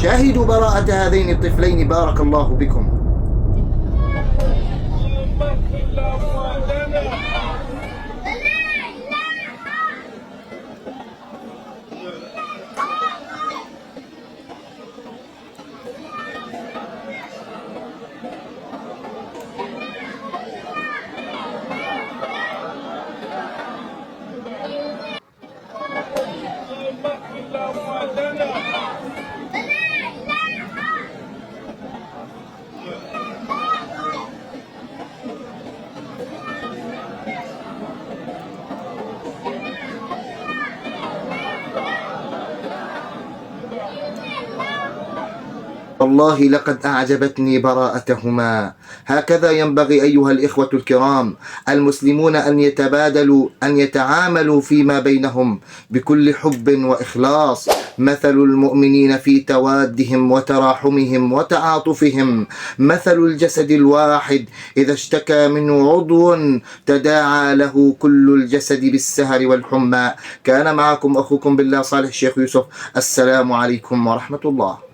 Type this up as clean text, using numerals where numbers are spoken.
شاهدوا براءة هذين الطفلين بارك الله بكم. والله لقد أعجبتني براءتهما. هكذا ينبغي أيها الإخوة الكرام المسلمون أن يتعاملوا فيما بينهم بكل حب وإخلاص. مثل المؤمنين في توادهم وتراحمهم وتعاطفهم مثل الجسد الواحد إذا اشتكى منه عضو تداعى له كل الجسد بالسهر والحمى. كان معكم أخوكم بالله صالح الشيخ يوسف. السلام عليكم ورحمة الله.